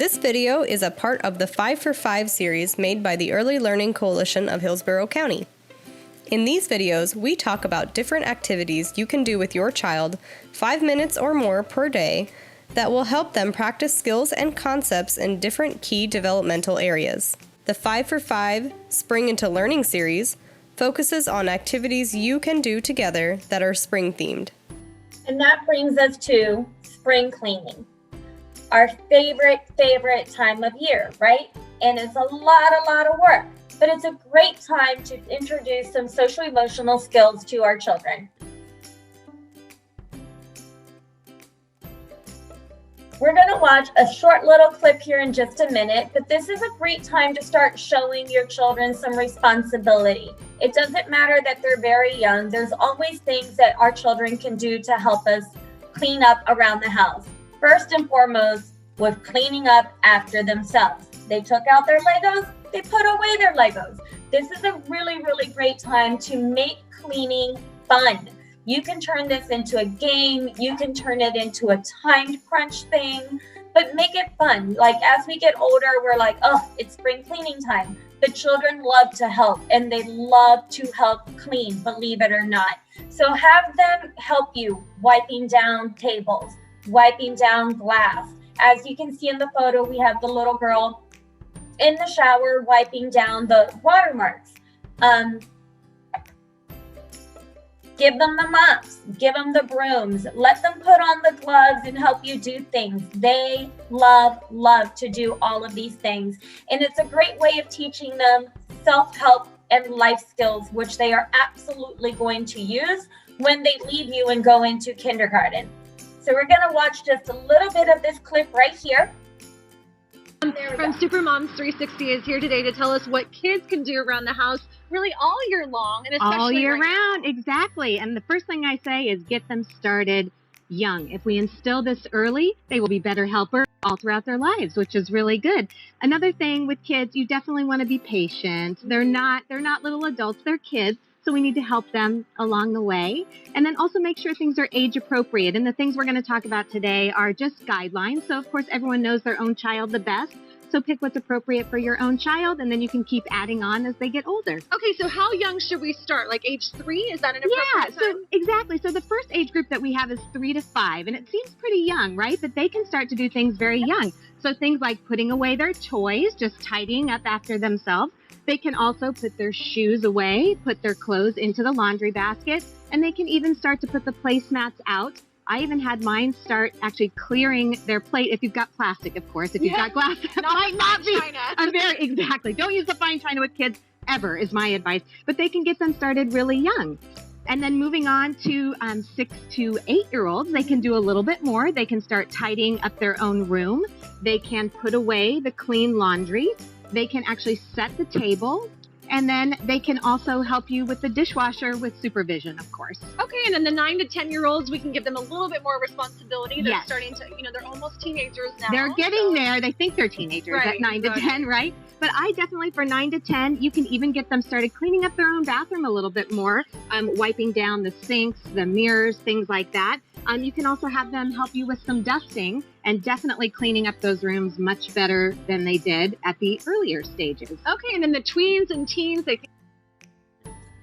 This video is a part of the 5 for 5 series made by the Early Learning Coalition of Hillsborough County. In these videos, we talk about different activities you can do with your child 5 minutes or more per day that will help them practice skills and concepts in different key developmental areas. The 5 for 5 Spring into Learning series focuses on activities you can do together that are spring themed. And that brings us to spring cleaning. Our favorite time of year, right? And it's a lot of work, but it's a great time to introduce some social emotional skills to our children. We're going to watch a short little clip here in just a minute, but this is a great time to start showing your children some responsibility. It doesn't matter that they're very young. There's always things that our children can do to help us clean up around the house. First and foremost, with cleaning up after themselves. They took out their Legos, they put away their Legos. This is a really great time to make cleaning fun. You can turn this into a game, you can turn it into a timed crunch thing, but make it fun. Like as we get older, we're like, oh, it's spring cleaning time. The children love to help and they love to help clean, believe it or not. So have them help you wiping down tables, wiping down glass. As you can see in the photo, we have the little girl in the shower wiping down the watermarks. Give them the mops, give them the brooms, let them put on the gloves and help you do things. They love to do all of these things. And it's a great way of teaching them self-help and life skills, which they are absolutely going to use when they leave you and go into kindergarten. So we're going to watch just a little bit of this clip right here. From Supermoms 360 is here today to tell us what kids can do around the house really all year long. And especially all year round, exactly. And the first thing I say is get them started young. If we instill this early, they will be better helpers all throughout their lives, which is really good. Another thing with kids, you definitely want to be patient. They're not little adults, they're kids. So we need to help them along the way. And then also make sure things are age appropriate. And the things we're going to talk about today are just guidelines. So of course, everyone knows their own child the best. So pick what's appropriate for your own child, and then you can keep adding on as they get older. Okay, so how young should we start? Like age 3? Is that an appropriate time? So exactly. So the first age group that we have is 3 to 5, and it seems pretty young, right? But they can start to do things very young. So things like putting away their toys, just tidying up after themselves. They can also put their shoes away, put their clothes into the laundry basket, and they can even start to put the placemats out. I even had mine start actually clearing their plate. If you've got plastic, of course. If you've got glass, it might not be exactly. Don't use the fine china with kids ever, is my advice. But they can get them started really young. And then moving on to 6 to 8-year-olds, they can do a little bit more. They can start tidying up their own room. They can put away the clean laundry. They can actually set the table. And then they can also help you with the dishwasher with supervision, of course. Okay, and then the 9 to 10-year-olds, we can give them a little bit more responsibility. They're yes. starting to, they're almost teenagers now. They're getting there. They think they're teenagers at 9 to 10, right? But I definitely, for 9 to 10, you can even get them started cleaning up their own bathroom a little bit more, wiping down the sinks, the mirrors, things like that. You can also have them help you with some dusting and definitely cleaning up those rooms much better than they did at the earlier stages. Okay, and then the tweens and teens, they can...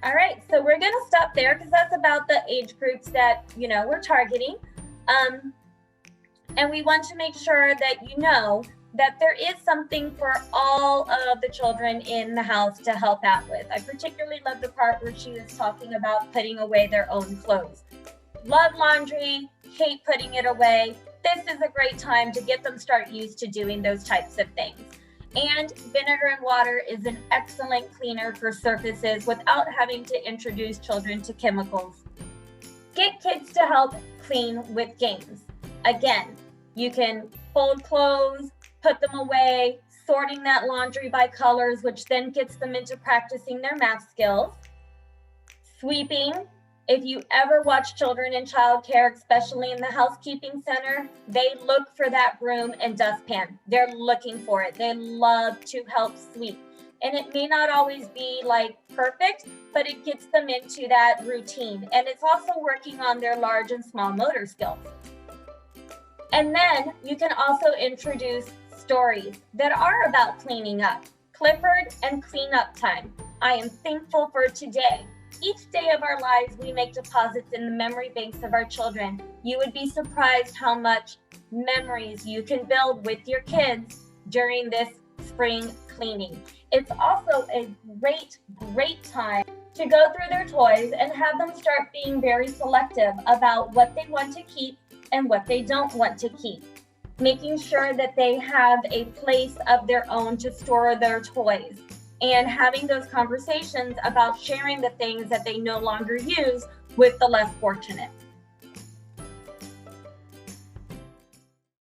All right, so we're going to stop there because that's about the age groups that, we're targeting. And we want to make sure that you know that there is something for all of the children in the house to help out with. I particularly love the part where she was talking about putting away their own clothes. Love laundry, hate putting it away. This is a great time to get them start used to doing those types of things. And vinegar and water is an excellent cleaner for surfaces without having to introduce children to chemicals. Get kids to help clean with games. Again, you can fold clothes, put them away, sorting that laundry by colors, which then gets them into practicing their math skills. Sweeping. If you ever watch children in childcare, especially in the housekeeping center, they look for that broom and dustpan. They're looking for it. They love to help sweep. And it may not always be like perfect, but it gets them into that routine. And it's also working on their large and small motor skills. And then you can also introduce stories that are about cleaning up. Clifford and Cleanup Time. I am thankful for today. Each day of our lives, we make deposits in the memory banks of our children. You would be surprised how much memories you can build with your kids during this spring cleaning. It's also a great time to go through their toys and have them start being very selective about what they want to keep and what they don't want to keep. Making sure that they have a place of their own to store their toys, and having those conversations about sharing the things that they no longer use with the less fortunate.